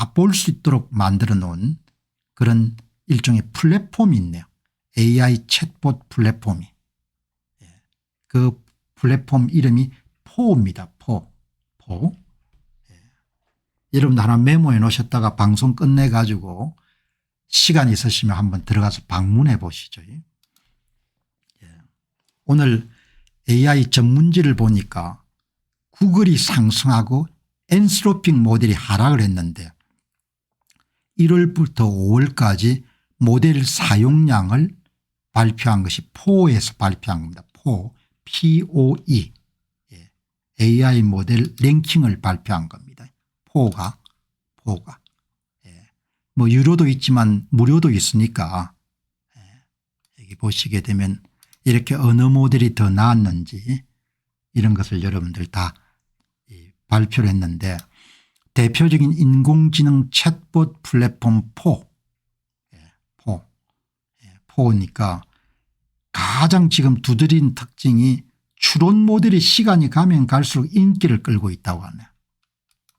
다 볼 수 있도록 만들어 놓은 그런 일종의 플랫폼이 있네요. AI 챗봇 플랫폼이. 그 플랫폼 이름이 포입니다. 포. 여러분 하나 메모해 놓으셨다가 방송 끝내 가지고 시간 있으시면 한번 들어가서 방문해 보시죠. 오늘 AI 전문지를 보니까 구글이 상승하고 엔스로핑 모델이 하락을 했는데 1월부터 5월까지 모델 사용량을 발표한 것이 포에서 발표한 겁니다. POE. AI 모델 랭킹을 발표한 겁니다. 포가. 뭐 유료도 있지만 무료도 있으니까 여기 보시게 되면 이렇게 어느 모델이 더 나았는지 이런 것을 여러분들 다 발표를 했는데 대표적인 인공지능 챗봇 플랫폼 포니까 가장 지금 두드린 특징이 추론 모델이 시간이 가면 갈수록 인기를 끌고 있다고 하네요.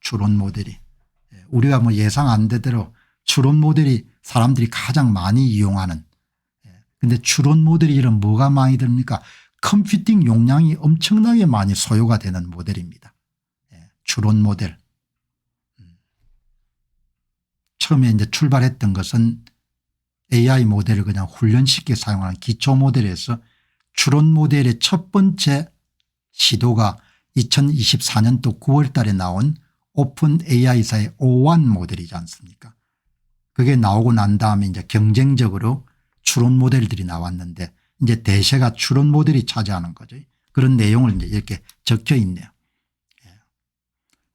추론 모델이. 우리가 뭐 예상 안 되대로 추론 모델이 사람들이 가장 많이 이용하는. 근데 추론 모델이 이런 뭐가 많이 듭니까? 컴퓨팅 용량이 엄청나게 많이 소요가 되는 모델입니다. 추론 모델. 처음에 이제 출발했던 것은 AI 모델을 그냥 훈련시켜 사용하는 기초 모델에서 추론 모델의 첫 번째 시도가 2024년도 9월 달에 나온 오픈 AI사의 O1 모델이지 않습니까? 그게 나오고 난 다음에 이제 경쟁적으로 추론 모델들이 나왔는데 이제 대세가 추론 모델이 차지하는 거죠. 그런 내용을 이제 이렇게 적혀 있네요.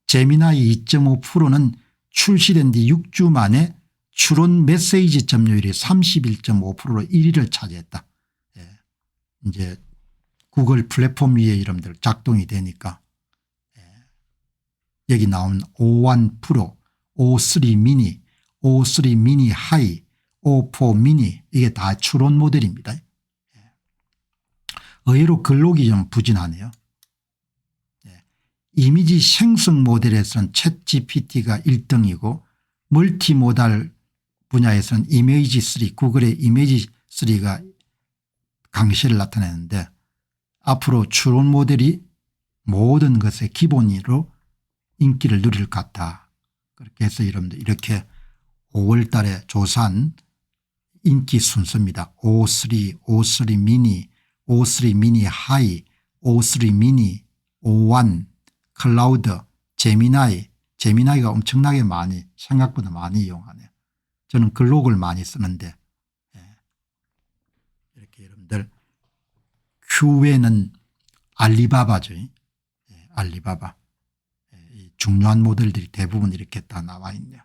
제미나이 2.5 출시된 뒤 6주 만에 추론 메시지 점유율이 31.5%로 1위를 차지했다. 이제 구글 플랫폼 위에 이름들 작동이 되니까 여기 나온 O1 프로, O3 미니, O3 미니 하이, O4 미니 이게 다 추론 모델입니다. 의외로 근록이 좀 부진하네요. 이미지 생성 모델에서는 챗 GPT가 1등이고 멀티모달 분야에서는 이미지3 구글의 이미지3가 강세를 나타내는데 앞으로 추론 모델이 모든 것의 기본으로 인기를 누릴 것 같다. 그렇게 해서 여러분들 이렇게 5월 달에 조사한 인기 순서입니다. O3, O3 미니, O3 미니 하이, O3 미니, O1, 클라우드, 제미나이가 엄청나게 많이 생각보다 많이 이용하네요. 저는 글록을 많이 쓰는데 이렇게 여러분들 Q에는 알리바바죠. 알리바바. 중요한 모델들이 대부분 이렇게 다 나와 있네요.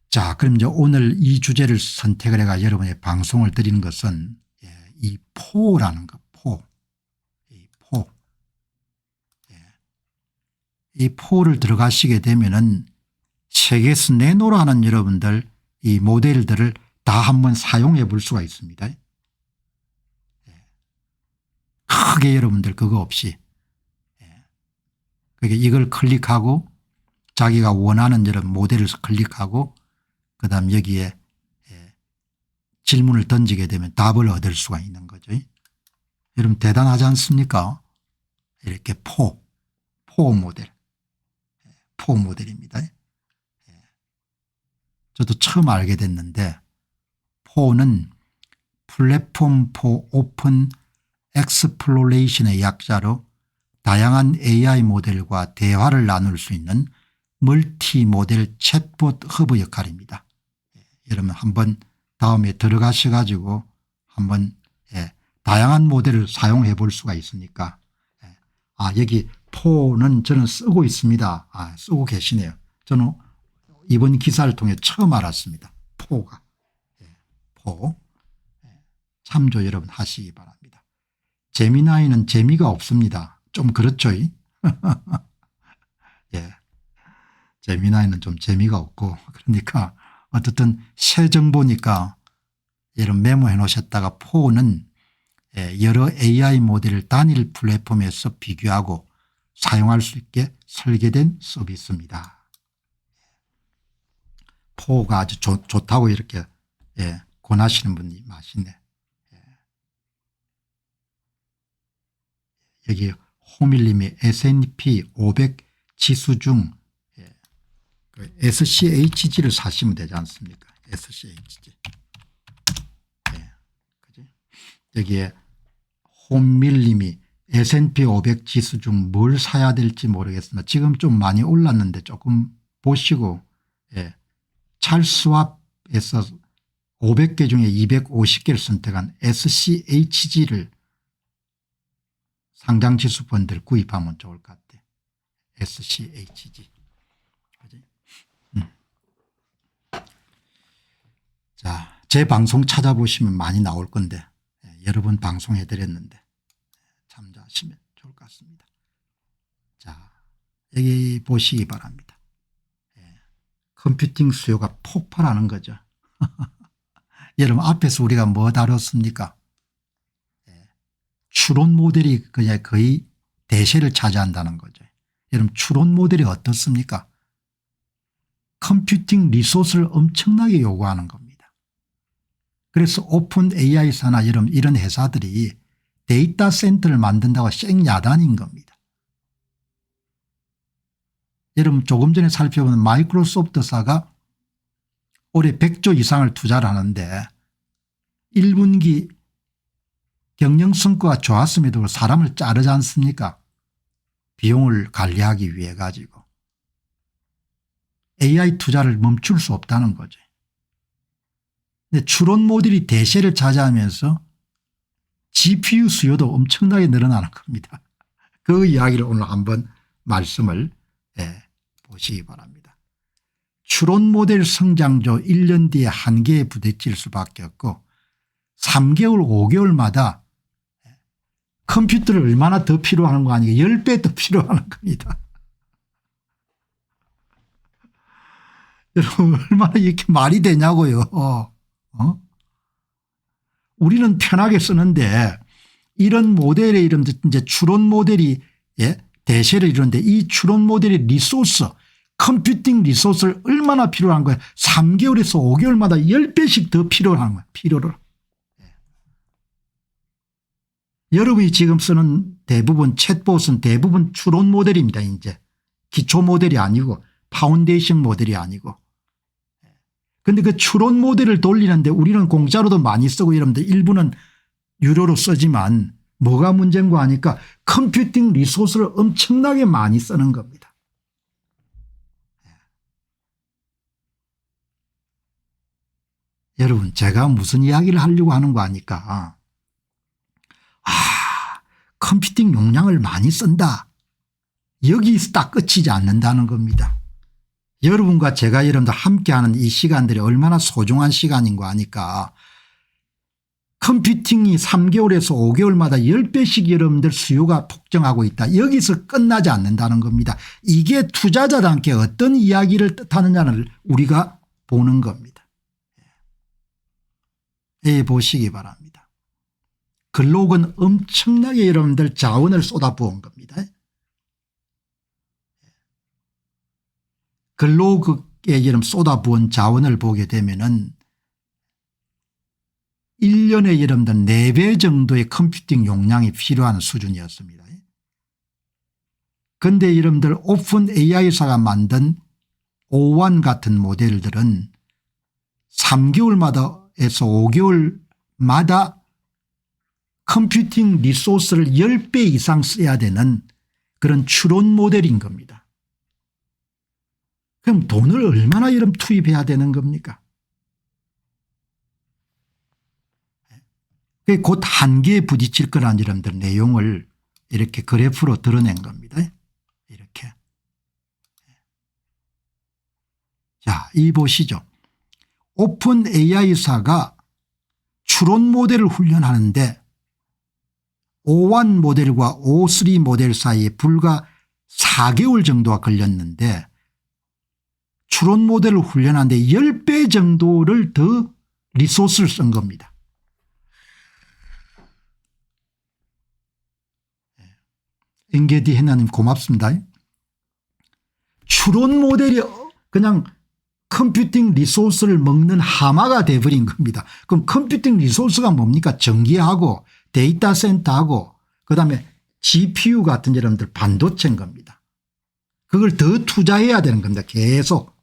자, 그럼 이제 오늘 이 주제를 선택을 해가 여러분의 방송을 드리는 것은 이 포라는 거, 이 포를 들어가시게 되면은 세계에서 내놓으라는 여러분들 이 모델들을 다 한번 사용해 볼 수가 있습니다. 크게 여러분들 그거 없이. 그러니까 이걸 클릭하고 자기가 원하는 여러 모델을 클릭하고 그다음 여기에 질문을 던지게 되면 답을 얻을 수가 있는 거죠. 여러분 대단하지 않습니까? 이렇게 포 모델입니다. 저도 처음 알게 됐는데 포는 플랫폼 포 오픈 엑스플로레이션의 약자로 다양한 AI 모델과 대화를 나눌 수 있는 멀티 모델 챗봇 허브 역할입니다. 여러분 한번 다음에 들어가셔 가지고 한번 다양한 모델을 사용해 볼 수가 있으니까 여기 포는 저는 쓰고 있습니다. 쓰고 계시네요. 저는 이번 기사를 통해 처음 알았습니다. 포가. 포. 참조 여러분 하시기 바랍니다. 제미나이는 재미가 없습니다. 좀 그렇죠. 제미나이는 좀 재미가 없고 그러니까 어쨌든 새 정보니까 여러분 메모해 놓으셨다가 포는 여러 AI 모델을 단일 플랫폼에서 비교하고 사용할 수 있게 설계된 서비스입니다. 4가 아주 좋다고 이렇게 권하시는 분이 많으시네. 여기 호밀님이 S&P 500 지수 중 SCHG를 사시면 되지 않습니까? SCHG. 그지? 여기에 홈밀님이 S&P 500 지수 중 뭘 사야 될지 모르겠습니다. 지금 좀 많이 올랐는데 조금 보시고 찰스왑에서 500개 중에 250개를 선택한 SCHG를 상장지수 펀드를 구입하면 좋을 것 같아요. SCHG. 그지? 자, 제 방송 찾아보시면 많이 나올 건데 여러 번 방송해 드렸는데 참조하시면 좋을 것 같습니다. 자, 여기 보시기 바랍니다. 컴퓨팅 수요가 폭발하는 거죠. 여러분 앞에서 우리가 뭐 다뤘습니까? 추론 모델이 그냥 거의 대세를 차지한다는 거죠. 여러분 추론 모델이 어떻습니까? 컴퓨팅 리소스를 엄청나게 요구하는 겁니다. 그래서 오픈 AI사나 이런 회사들이 데이터 센터를 만든다고 생야단인 겁니다. 여러분 조금 전에 살펴본 마이크로소프트사가 올해 100조 이상을 투자를 하는데 1분기 경영 성과가 좋았음에도 사람을 자르지 않습니까? 비용을 관리하기 위해 가지고. AI 투자를 멈출 수 없다는 거죠. 근데 추론 모델이 대세를 차지하면서 GPU 수요도 엄청나게 늘어나는 겁니다. 그 이야기를 오늘 한번 말씀을 보시기 바랍니다. 추론 모델 성장조 1년 뒤에 한계에 부딪힐 수밖에 없고 3개월 5개월마다 컴퓨터를 얼마나 더 필요하는 거 아니에요. 10배 더 필요하는 겁니다. 여러분 얼마나 이렇게 말이 되냐고요. 우리는 편하게 쓰는데 이런 모델의 이런 이제 추론 모델이 대세를 이루는데 이 추론 모델의 리소스 컴퓨팅 리소스를 얼마나 필요한 거예요. 3개월에서 5개월마다 10배씩 더 필요한 거예요. 필요를. 여러분이 지금 쓰는 대부분 챗봇은 대부분 추론 모델입니다. 이제 기초 모델이 아니고 파운데이션 모델이 아니고. 그런데 그 추론 모델을 돌리는데 우리는 공짜로도 많이 쓰고 이러는데 일부는 유료로 쓰지만 뭐가 문제인가 하니까 컴퓨팅 리소스를 엄청나게 많이 쓰는 겁니다. 여러분 제가 무슨 이야기를 하려고 하는 거 아니까 컴퓨팅 용량을 많이 쓴다. 여기서 딱 끝이지 않는다는 겁니다. 여러분과 제가 여러분들 함께하는 이 시간들이 얼마나 소중한 시간인 거 아니까 컴퓨팅이 3개월에서 5개월마다 10배씩 여러분들 수요가 폭증하고 있다. 여기서 끝나지 않는다는 겁니다. 이게 투자자들한테 어떤 이야기를 뜻하느냐를 우리가 보는 겁니다. 보시기 바랍니다. 글록은 엄청나게 여러분들 자원을 쏟아부은 겁니다. 글록에 여러분 쏟아부은 자원을 보게 되면은 1년에 여러분들 4배 정도의 컴퓨팅 용량이 필요한 수준이었습니다. 그런데 여러분들 오픈 AI사가 만든 O1 같은 모델들은 3개월마다에서 5개월마다 컴퓨팅 리소스를 10배 이상 써야 되는 그런 추론 모델인 겁니다. 그럼 돈을 얼마나 여러분 투입해야 되는 겁니까? 곧 한계에 부딪힐 거라는 여러분들 내용을 이렇게 그래프로 드러낸 겁니다. 이렇게. 자, 이 보시죠. 오픈 AI사가 추론 모델을 훈련하는데 O1 모델과 O3 모델 사이에 불과 4개월 정도가 걸렸는데 추론 모델을 훈련하는데 10배 정도를 더 리소스를 쓴 겁니다. 엔게디 해나님 고맙습니다. 추론 모델이 그냥 컴퓨팅 리소스를 먹는 하마가 돼버린 겁니다. 그럼 컴퓨팅 리소스가 뭡니까? 전기하고 데이터 센터하고 그다음에 GPU 같은 여러분들 반도체인 겁니다. 그걸 더 투자해야 되는 겁니다. 계속.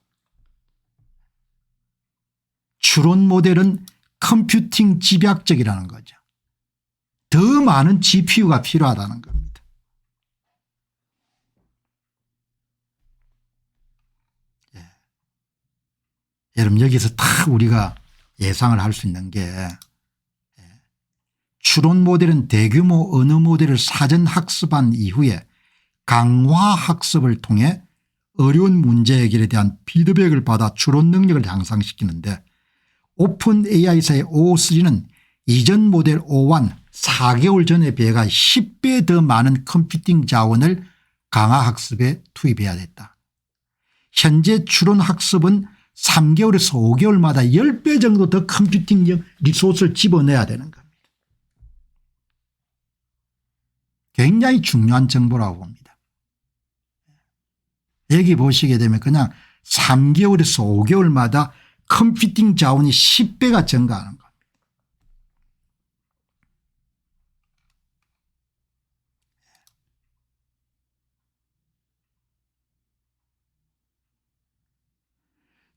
추론 모델은 컴퓨팅 집약적이라는 거죠. 더 많은 GPU가 필요하다는 겁니다. 예. 여러분 여기서 딱 우리가 예상을 할 수 있는 게 추론 모델은 대규모 언어 모델을 사전 학습한 이후에 강화 학습을 통해 어려운 문제 해결에 대한 피드백을 받아 추론 능력을 향상시키는데 오픈 AI사의 O3는 이전 모델 O1 4개월 전에 비해 10배 더 많은 컴퓨팅 자원을 강화 학습에 투입해야 됐다. 현재 추론 학습은 3개월에서 5개월마다 10배 정도 더 컴퓨팅 리소스를 집어넣어야 되는 겁니다. 굉장히 중요한 정보라고 봅니다. 여기 보시게 되면 그냥 3개월에서 5개월마다 컴퓨팅 자원이 10배가 증가하는 겁니다.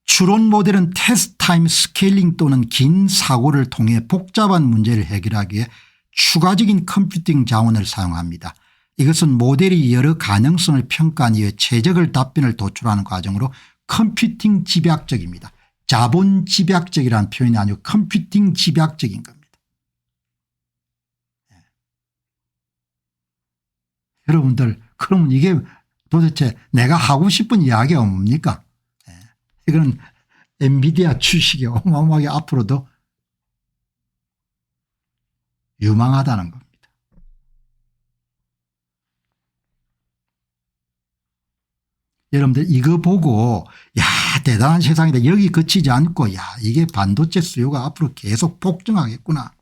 추론 모델은 테스트 타임 스케일링 또는 긴 사고를 통해 복잡한 문제를 해결하기에 추가적인 컴퓨팅 자원을 사용합니다. 이것은 모델이 여러 가능성을 평가한 이후에 최적의 답변을 도출하는 과정으로 컴퓨팅 집약적입니다. 자본 집약적이라는 표현이 아니고 컴퓨팅 집약적인 겁니다. 네. 여러분들 그러면 이게 도대체 내가 하고 싶은 이야기가 뭡니까? 네. 이건 엔비디아 주식이 어마어마하게 앞으로도 유망하다는 겁니다. 여러분들 이거 보고 야 대단한 세상이다 여기 그치지 않고 야 이게 반도체 수요가 앞으로 계속 폭증하겠구나.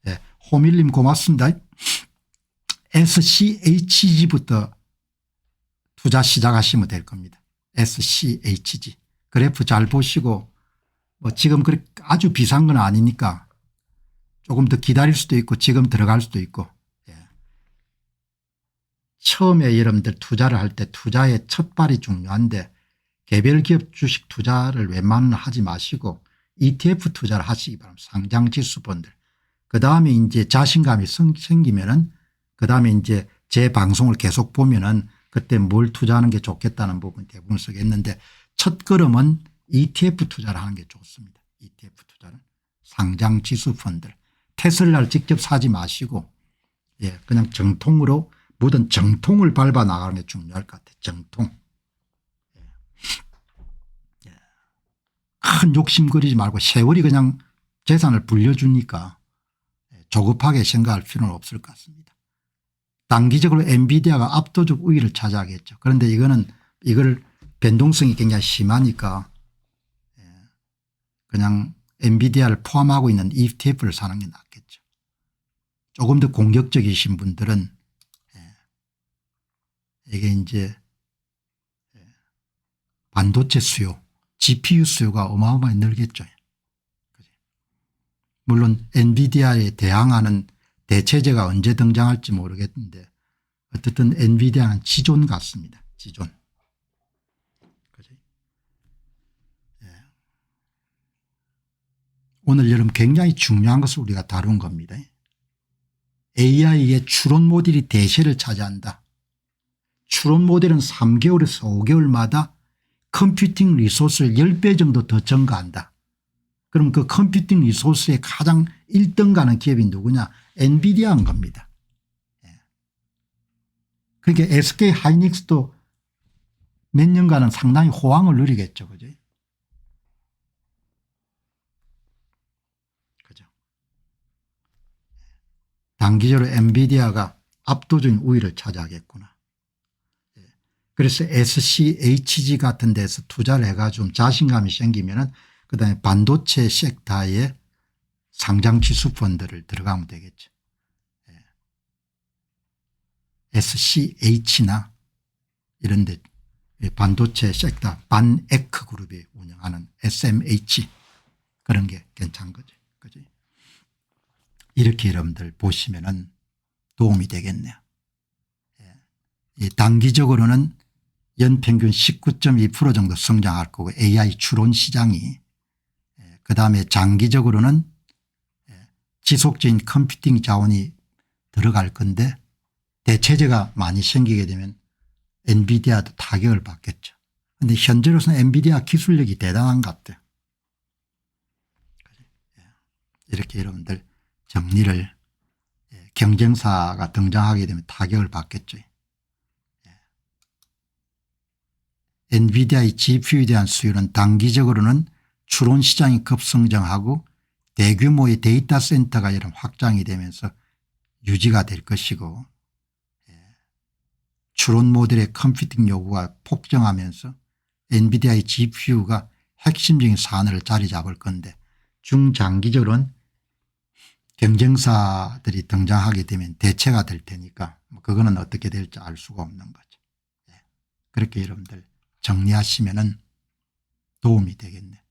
네, 호밀님 고맙습니다. SCHG부터 투자 시작하시면 될 겁니다. SCHG 그래프 잘 보시고 뭐 지금 아주 비싼 건 아니니까 조금 더 기다릴 수도 있고 지금 들어갈 수도 있고. 처음에 여러분들 투자를 할 때 투자의 첫발이 중요한데 개별 기업 주식 투자를 웬만하면 하지 마시고 ETF 투자를 하시기 바랍니다. 상장지수펀들. 그다음에 이제 자신감이 생기면은 그다음에 이제 제 방송을 계속 보면은 그때 뭘 투자하는 게 좋겠다는 부분 대부분 쓰겠는데 첫 걸음은 ETF 투자를 하는 게 좋습니다. ETF 투자는 상장지수펀들. 테슬라를 직접 사지 마시고 예, 그냥 정통으로 뭐든 정통을 밟아 나가는 게 중요할 것 같아요. 정통. 큰 욕심거리지 말고 세월이 그냥 재산을 불려주니까 조급하게 생각할 필요는 없을 것 같습니다. 단기적으로 엔비디아가 압도적 우위를 차지하겠죠. 그런데 이걸 변동성이 굉장히 심하니까 그냥 엔비디아를 포함하고 있는 ETF를 사는 게 낫겠죠. 조금 더 공격적이신 분들은 이게 이제 반도체 수요 GPU 수요가 어마어마하게 늘겠죠. 물론 엔비디아에 대항하는 대체제가 언제 등장할지 모르겠는데 어쨌든 엔비디아는 지존 같습니다. 지존. 오늘 여러분 굉장히 중요한 것을 우리가 다룬 겁니다. AI의 추론 모델이 대세를 차지한다. 추론 모델은 3개월에서 5개월마다 컴퓨팅 리소스를 10배 정도 더 증가한다. 그럼 그 컴퓨팅 리소스의 가장 1등 가는 기업이 누구냐? 엔비디아인 겁니다. 그러니까 SK 하이닉스도 몇 년간은 상당히 호황을 누리겠죠. 그죠? 그죠? 단기적으로 엔비디아가 압도적인 우위를 차지하겠구나. 그래서 SCHG 같은 데서 투자를 해가지고 좀 자신감이 생기면은 그다음에 반도체 섹터에 상장지수 펀드를 들어가면 되겠죠. SCH나 이런 데 반도체 섹터 반에크 그룹이 운영하는 SMH 그런 게 괜찮은 거죠. 그지? 이렇게 여러분들 보시면은 도움이 되겠네요. 단기적으로는 연평균 19.2% 정도 성장할 거고 AI 추론 시장이 그다음에 장기적으로는 지속적인 컴퓨팅 자원이 들어갈 건데 대체제가 많이 생기게 되면 엔비디아도 타격을 받겠죠. 그런데 현재로서는 엔비디아 기술력이 대단한 것 같아요. 이렇게 여러분들 정리를 경쟁사가 등장하게 되면 타격을 받겠죠. 엔비디아의 GPU에 대한 수요는 단기적으로는 추론 시장이 급성장하고 대규모의 데이터 센터가 여러분 확장이 되면서 유지가 될 것이고 추론 모델의 컴퓨팅 요구가 폭증하면서 엔비디아의 GPU가 핵심적인 산업을 자리 잡을 건데 중장기적으로는 경쟁사들이 등장하게 되면 대체가 될 테니까 그거는 어떻게 될지 알 수가 없는 거죠. 그렇게 여러분들 정리하시면은 도움이 되겠네.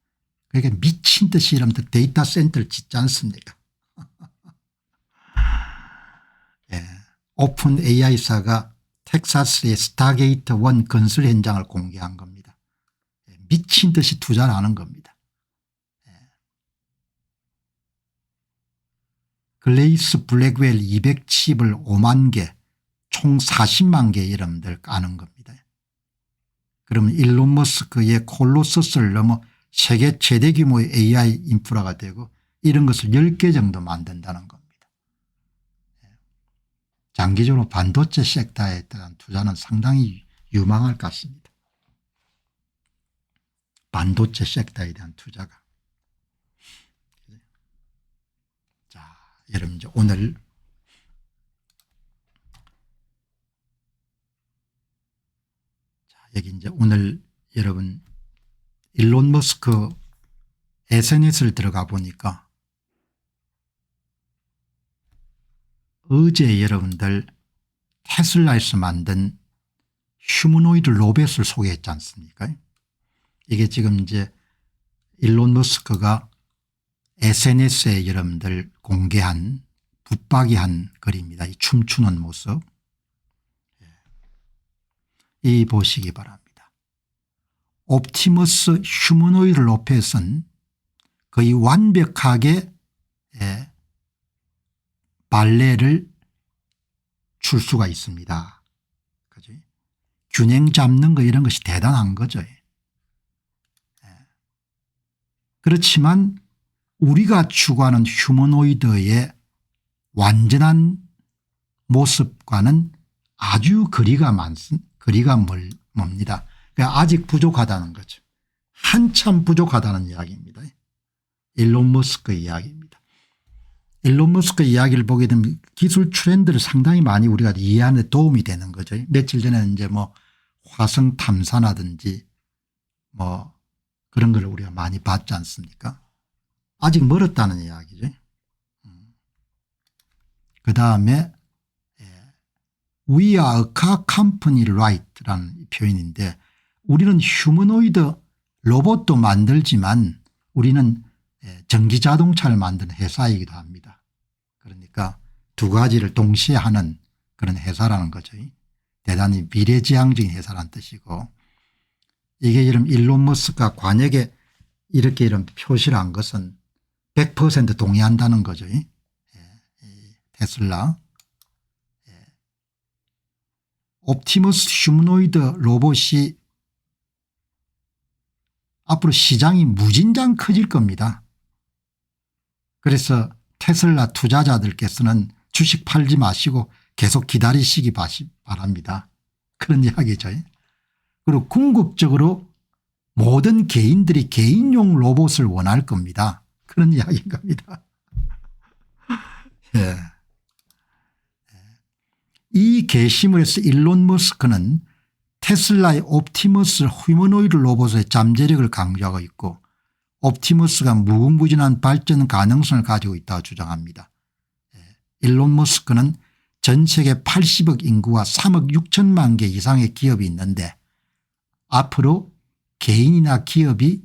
그러니까 미친 듯이 여러분들 데이터 센터를 짓지 않습니까? 오픈 AI사가 텍사스의 스타게이트 1 건설 현장을 공개한 겁니다. 미친 듯이 투자를 하는 겁니다. 글레이스 블랙웰 200칩을 5만 개 총 40만 개 여러분들 까는 겁니다. 그러면 일론 머스크의 콜로서스를 넘어 세계 최대 규모의 AI 인프라가 되고 이런 것을 10개 정도 만든다는 겁니다. 장기적으로 반도체 섹터에 대한 투자는 상당히 유망할 것 같습니다. 반도체 섹터에 대한 투자가. 자, 여러분 이제 오늘 여기 이제 오늘 여러분 일론 머스크 SNS를 들어가 보니까 어제 여러분들 테슬라에서 만든 휴머노이드 로봇을 소개했지 않습니까? 이게 지금 이제 일론 머스크가 SNS에 여러분들 공개한 붙박이한 글입니다. 이 춤추는 모습. 이 보시기 바랍니다. 옵티머스 휴머노이드 로봇은 거의 완벽하게 발레를 출 수가 있습니다. 그죠? 균형 잡는 거 이런 것이 대단한 거죠. 그렇지만 우리가 추구하는 휴머노이드의 완전한 모습과는 아주 거리가 멉니다. 그러니까 아직 부족하다는 거죠. 한참 부족하다는 이야기입니다. 일론 머스크 이야기입니다. 일론 머스크 이야기를 보게 되면 기술 트렌드를 상당히 많이 우리가 이해하는 데 도움이 되는 거죠. 며칠 전에 이제 뭐 화성 탐사라든지 뭐 그런 걸 우리가 많이 봤지 않습니까? 아직 멀었다는 이야기죠. 그다음에 We are a car company right라는 표현인데 우리는 휴머노이드 로봇도 만들지만 우리는 전기자동차를 만드는 회사이기도 합니다. 그러니까 두 가지를 동시에 하는 그런 회사라는 거죠. 대단히 미래지향적인 회사라는 뜻이고 이게 이런 일론 머스크가 관역에 이렇게 이런 표시를 한 것은 100% 동의한다는 거죠. 테슬라. 옵티머스 휴머노이드 로봇이 앞으로 시장이 무진장 커질 겁니다. 그래서 테슬라 투자자들께서는 주식 팔지 마시고 계속 기다리시기 바랍니다. 그런 이야기죠. 그리고 궁극적으로 모든 개인들이 개인용 로봇을 원할 겁니다. 그런 이야기인 겁니다. 예. 이 게시물에서 일론 머스크는 테슬라의 옵티머스 휴머노이드 로봇의 잠재력을 강조하고 있고 옵티머스가 무궁무진한 발전 가능성을 가지고 있다고 주장합니다. 일론 머스크는 전 세계 80억 인구와 3억 6천만 개 이상의 기업이 있는데 앞으로 개인이나 기업이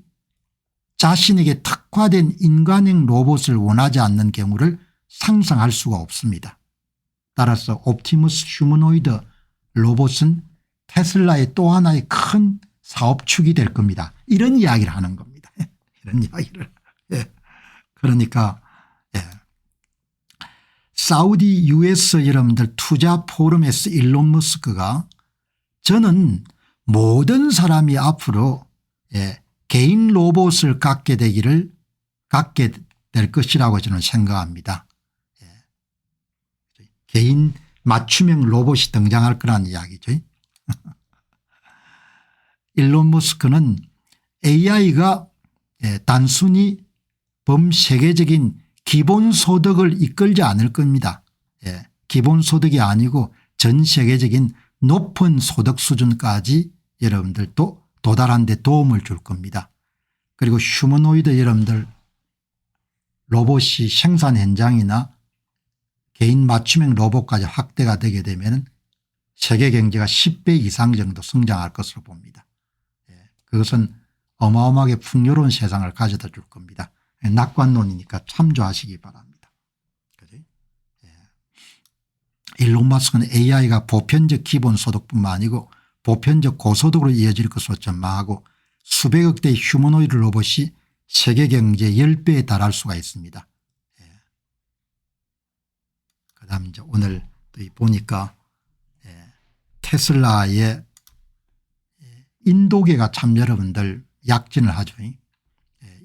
자신에게 특화된 인간형 로봇을 원하지 않는 경우를 상상할 수가 없습니다. 따라서 옵티머스 휴머노이드 로봇은 테슬라의 또 하나의 큰 사업축이 될 겁니다. 이런 이야기를 하는 겁니다. 이런 이야기를. 예. 그러니까 예. 사우디 US 여러분들 투자 포럼에서 일론 머스크가 저는 모든 사람이 앞으로 예. 개인 로봇을 갖게 될 것이라고 저는 생각합니다. 예. 개인 맞춤형 로봇이 등장할 거라는 이야기죠. 일론 머스크는 AI가 단순히 범세계적인 기본소득을 이끌지 않을 겁니다. 기본소득이 아니고 전 세계적인 높은 소득 수준까지 여러분들도 도달하는 데 도움을 줄 겁니다. 그리고 휴머노이드 여러분들 로봇이 생산 현장이나 개인 맞춤형 로봇까지 확대가 되게 되면 세계 경제가 10배 이상 정도 성장할 것으로 봅니다. 그것은 어마어마하게 풍요로운 세상을 가져다 줄 겁니다. 낙관론이니까 참조하시기 바랍니다. 일론 머스크는 AI가 보편적 기본소득뿐만 아니고 보편적 고소득으로 이어질 것으로 전망하고 수백억 대의 휴머노이드 로봇이 세계 경제 10배에 달할 수가 있습니다. 그다음 이제 오늘 또 보니까 테슬라의 인도계가 참 여러분들 약진을 하죠.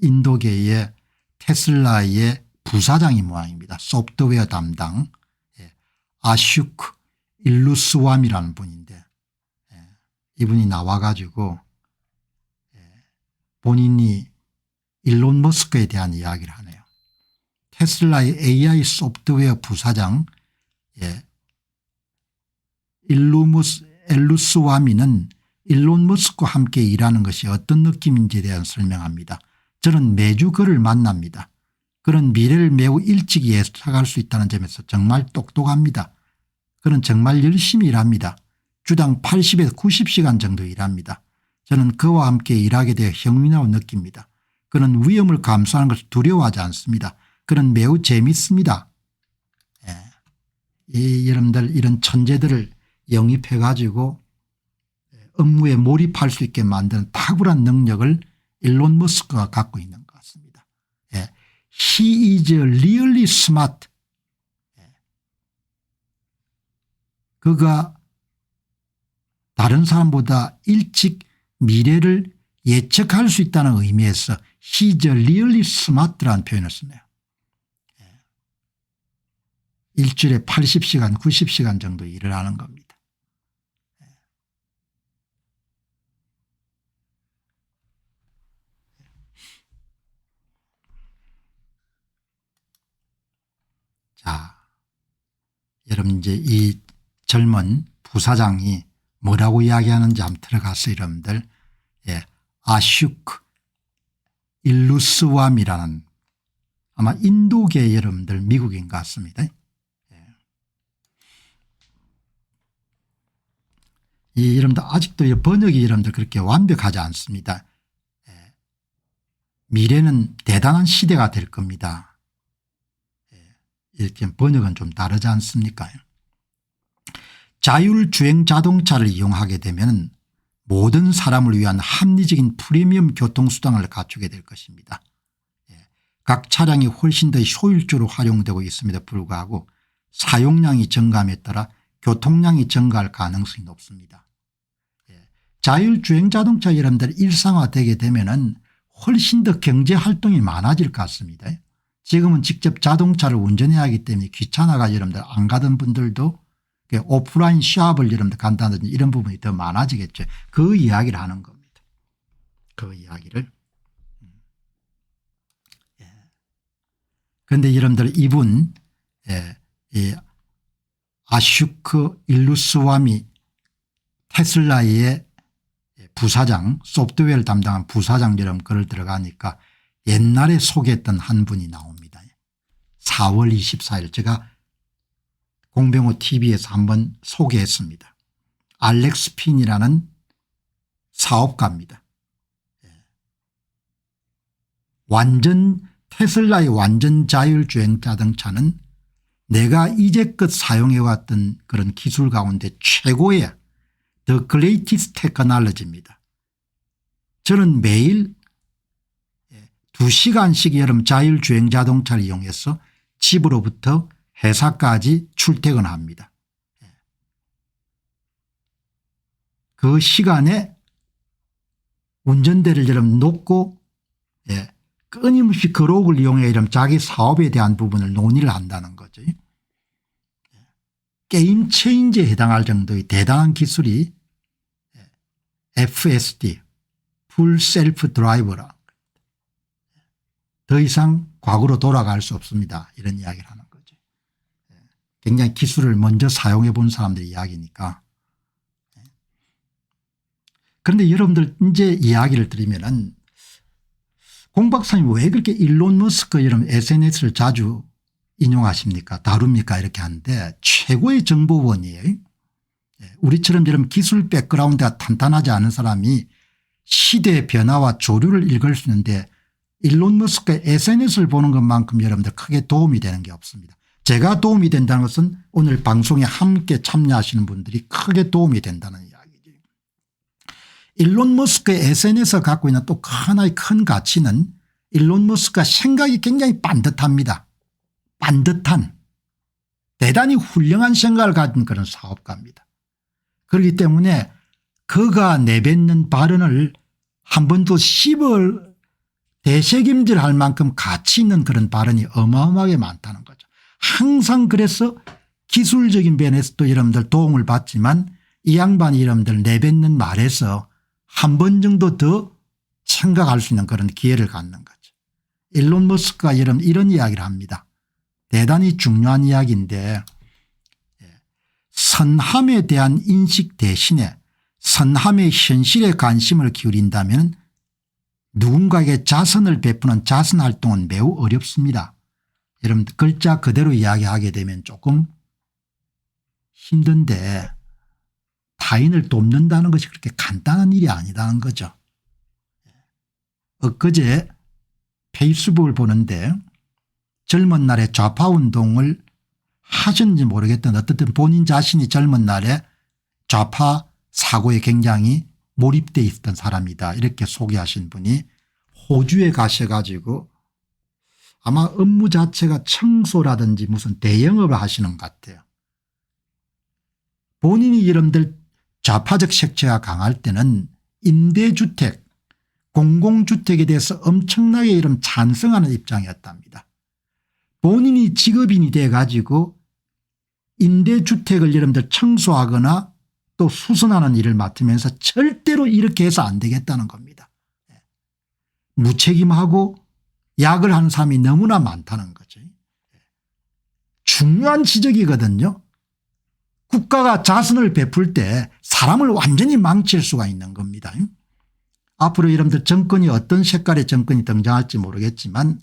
인도계의 테슬라의 부사장이 모양입니다. 소프트웨어 담당 아슈크 일루스왑이라는 분인데 이분이 나와 가지고 본인이 일론 머스크에 대한 이야기를 하네요. 테슬라의 AI 소프트웨어 부사장 일루스왑이는 일론 머스크와 함께 일하는 것이 어떤 느낌인지에 대한 설명합니다. 저는 매주 그를 만납니다. 그런 미래를 매우 일찍 예측할 수 있다는 점에서 정말 똑똑합니다. 그는 정말 열심히 일합니다. 주당 80에서 90시간 정도 일합니다. 저는 그와 함께 일하게 되어 흥미라고 느낍니다. 그는 위험을 감수하는 것을 두려워하지 않습니다. 그는 매우 재밌습니다. 여러분들 이런 천재들을 영입해 가지고 업무에 몰입할 수 있게 만드는 탁월한 능력을 일론 머스크가 갖고 있는 것 같습니다. He is really smart. 그가 다른 사람보다 일찍 미래를 예측할 수 있다는 의미에서 He is really smart라는 표현을 쓰네요. 일주일에 80시간 90시간 정도 일을 하는 겁니다. 자, 여러분 이제 이 젊은 부사장이 뭐라고 이야기하는지 한번 들어가서 여러분들 아슈크 일루스왑이라는 아마 인도계 여러분들 미국인 것 같습니다. 이 여러분들 아직도 번역이 여러분들 그렇게 완벽하지 않습니다. 미래는 대단한 시대가 될 겁니다. 이렇게 번역은 좀 다르지 않습니까? 자율주행 자동차를 이용하게 되면 모든 사람을 위한 합리적인 프리미엄 교통수단을 갖추게 될 것입니다. 각 차량이 훨씬 더 효율적으로 활용되고 있음에도 불구하고 사용량이 증가함에 따라 교통량이 증가할 가능성이 높습니다. 자율주행 자동차 여러분들 일상화되게 되면은 훨씬 더 경제활동이 많아질 것 같습니다. 지금은 직접 자동차를 운전해야 하기 때문에 귀찮아가 여러분들 안 가던 분들도 오프라인 샵을 여러분들 간다든지 이런 부분이 더 많아지겠죠. 그 이야기를 하는 겁니다. 그 이야기를. 그런데 여러분들 이분 아슈크 일루스왑이 테슬라의 부사장 소프트웨어를 담당한 부사장 여러분 글을 들어가니까 옛날에 소개했던 한 분이 나옵니다. 4월 24일 제가 공병호 TV에서 한번 소개했습니다. 알렉스 핀이라는 사업가입니다. 테슬라의 완전 자율주행 자동차는 내가 이제껏 사용해왔던 그런 기술 가운데 최고의 The Greatest Technology입니다. 저는 매일 2시간씩 여름 자율주행 자동차를 이용해서 집으로부터 회사까지 출퇴근합니다. 그 시간에 운전대를 여러분 놓고 끊임없이 그록을 이용해 이런 자기 사업에 대한 부분을 논의를 한다는 거죠. 게임 체인지에 해당할 정도의 대단한 기술이 FSD 풀 셀프 드라이버라. 더 이상 과거로 돌아갈 수 없습니다. 이런 이야기를 하는 거죠. 굉장히 기술을 먼저 사용해 본 사람들의 이야기니까. 그런데 여러분들 이제 이야기를 드리면은 공 박사님 왜 그렇게 일론 머스크 이런 SNS를 자주 인용하십니까? 다룹니까? 이렇게 하는데 최고의 정보원이에요. 우리처럼 이런 기술 백그라운드가 탄탄하지 않은 사람이 시대의 변화와 조류를 읽을 수 있는데 일론 머스크의 SNS를 보는 것만큼 여러분들 크게 도움이 되는 게 없습니다. 제가 도움이 된다는 것은 오늘 방송에 함께 참여하시는 분들이 크게 도움이 된다는 이야기죠. 일론 머스크의 SNS가 갖고 있는 또 하나의 큰 가치는 일론 머스크가 생각이 굉장히 반듯합니다. 반듯한 대단히 훌륭한 생각을 가진 그런 사업가입니다. 그렇기 때문에 그가 내뱉는 발언을 한 번도 씹을 대책임질할 만큼 가치 있는 그런 발언이 어마어마하게 많다는 거죠. 항상 그래서 기술적인 면에서도 여러분들 도움을 받지만 이 양반이 여러분들 내뱉는 말에서 한 번 정도 더 생각할 수 있는 그런 기회를 갖는 거죠. 일론 머스크가 여러분 이런 이야기를 합니다. 대단히 중요한 이야기인데 선함에 대한 인식 대신에 선함의 현실에 관심을 기울인다면 누군가에게 자선을 베푸는 자선활동은 매우 어렵습니다. 여러분 글자 그대로 이야기하게 되면 조금 힘든데 타인을 돕는다는 것이 그렇게 간단한 일이 아니다는 거죠. 엊그제 페이스북을 보는데 젊은 날에 좌파운동을 하셨는지 모르겠던 어떻든 본인 자신이 젊은 날에 좌파 사고에 굉장히 몰입돼 있었던 사람이다 이렇게 소개하신 분이 호주에 가셔가지고 아마 업무 자체가 청소라든지 무슨 대영업을 하시는 것 같아요. 본인이 여러분들 좌파적 색채가 강할 때는 임대주택 공공주택에 대해서 엄청나게 이런 찬성하는 입장이었답니다. 본인이 직업인이 돼 가지고 임대주택을 여러분들 청소하거나 또 수선하는 일을 맡으면서 절대로 이렇게 해서 안 되겠다는 겁니다. 무책임하고 약을 하는 사람이 너무나 많다는 거죠. 중요한 지적이거든요. 국가가 자선을 베풀 때 사람을 완전히 망칠 수가 있는 겁니다. 앞으로 여러분들 정권이 어떤 색깔의 정권이 등장할지 모르겠지만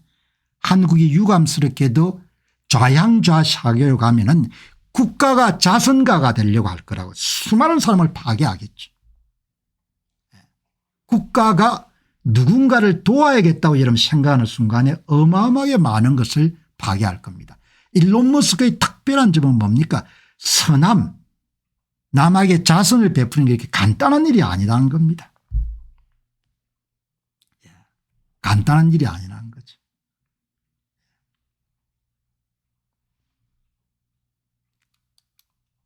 한국이 유감스럽게도 좌양좌사교로 가면은 국가가 자선가가 되려고 할 거라고 수많은 사람을 파괴하겠죠. 국가가 누군가를 도와야겠다고 여러분 생각하는 순간에 어마어마하게 많은 것을 파괴할 겁니다. 일론 머스크의 특별한 점은 뭡니까? 선함 남에게 자선을 베푸는 게 이렇게 간단한 일이 아니라는 겁니다. 간단한 일이 아니라는 거죠.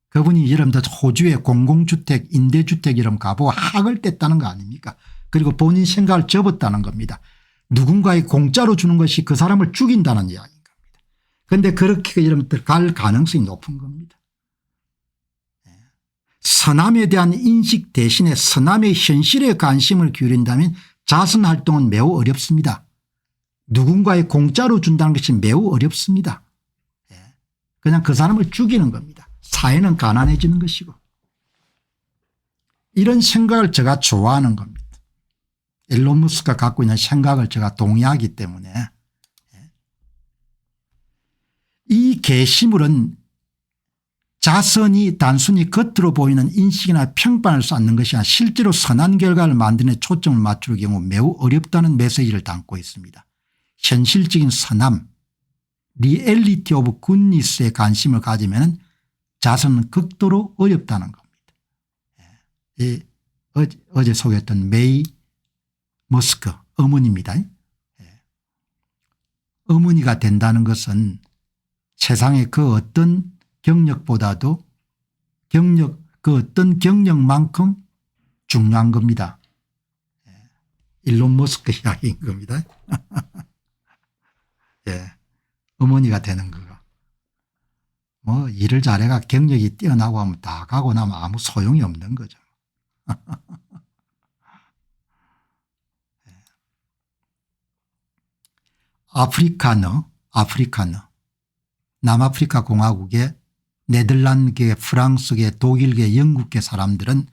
그분이 여러분들 호주의 공공주택 임대주택 이름 가보고 학을 뗐다는 거 아닙니까? 그리고 본인 생각을 접었다는 겁니다. 누군가에 공짜로 주는 것이 그 사람을 죽인다는 이야기인 겁니다. 그런데 그렇게 여러분들 갈 가능성이 높은 겁니다. 선함에 대한 인식 대신에 선함의 현실에 관심을 기울인다면 자선활동은 매우 어렵습니다. 누군가에 공짜로 준다는 것이 매우 어렵습니다. 그냥 그 사람을 죽이는 겁니다. 사회는 가난해지는 것이고 이런 생각을 제가 좋아하는 겁니다. 일론 머스크가 갖고 있는 생각을 제가 동의하기 때문에 이 게시물은 자선이 단순히 겉으로 보이는 인식이나 평판을 쌓는 것이 아니라 실제로 선한 결과를 만드는 데 초점을 맞출 경우 매우 어렵다는 메시지를 담고 있습니다. 현실적인 선함 리얼리티 오브 굿니스에 관심을 가지면 자선은 극도로 어렵다는 겁니다. 어제 소개했던 메이 머스크 어머니입니다. 어머니가 된다는 것은 세상의 그 어떤 경력보다도 그 어떤 경력만큼 중요한 겁니다. 일론 머스크 이야기인 겁니다. 예. 어머니가 되는 거가 뭐 일을 잘해가 경력이 뛰어나고 하면 다 가고 나면 아무 소용이 없는 거죠. 아프리카너 남아프리카 공화국의 네덜란드계 프랑스계 독일계 영국계 사람들은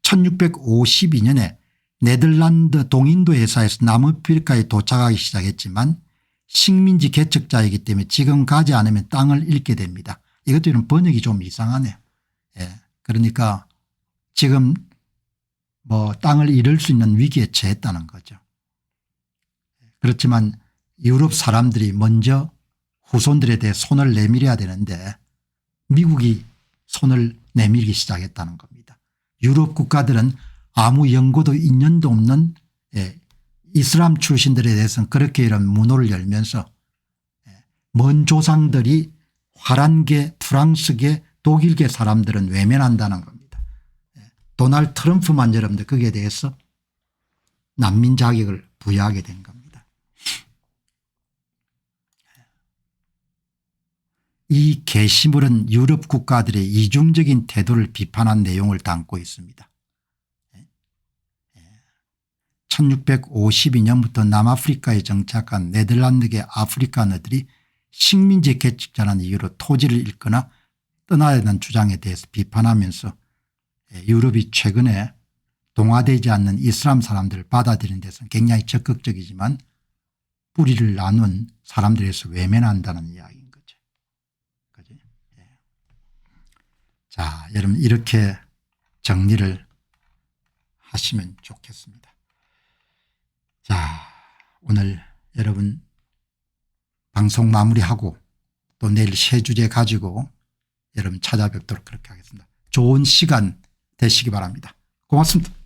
1652년에 네덜란드 동인도 회사에서 남아프리카에 도착하기 시작했지만 식민지 개척자이기 때문에 지금 가지 않으면 땅을 잃게 됩니다. 이것도 이런 번역이 좀 이상하네요. 예. 그러니까 지금 뭐 땅을 잃을 수 있는 위기에 처했다는 거죠. 그렇지만 유럽 사람들이 먼저 후손들에 대해 손을 내밀어야 되는데 미국이 손을 내밀기 시작했다는 겁니다. 유럽 국가들은 아무 연고도 인연도 없는 이슬람 출신들에 대해서는 그렇게 이런 문호를 열면서 먼 조상들이 화란계 프랑스계 독일계 사람들은 외면한다는 겁니다. 도널드 트럼프만 여러분들 거기에 대해서 난민 자격을 부여하게 된 겁니다. 이 게시물은 유럽 국가들의 이중적인 태도를 비판한 내용을 담고 있습니다. 1652년부터 남아프리카에 정착한 네덜란드계 아프리카너들이 식민지 개척자라는 이유로 토지를 잃거나 떠나야 한다는 주장에 대해서 비판하면서 유럽이 최근에 동화되지 않는 이슬람 사람들을 받아들이는 데서는 굉장히 적극적이지만 뿌리를 나눈 사람들에서 외면한다는 이야기인 거죠. 그죠? 자, 여러분 이렇게 정리를 하시면 좋겠습니다. 자, 오늘 여러분 방송 마무리하고 또 내일 새 주제 가지고 여러분 찾아뵙도록 그렇게 하겠습니다. 좋은 시간 되시기 바랍니다. 고맙습니다.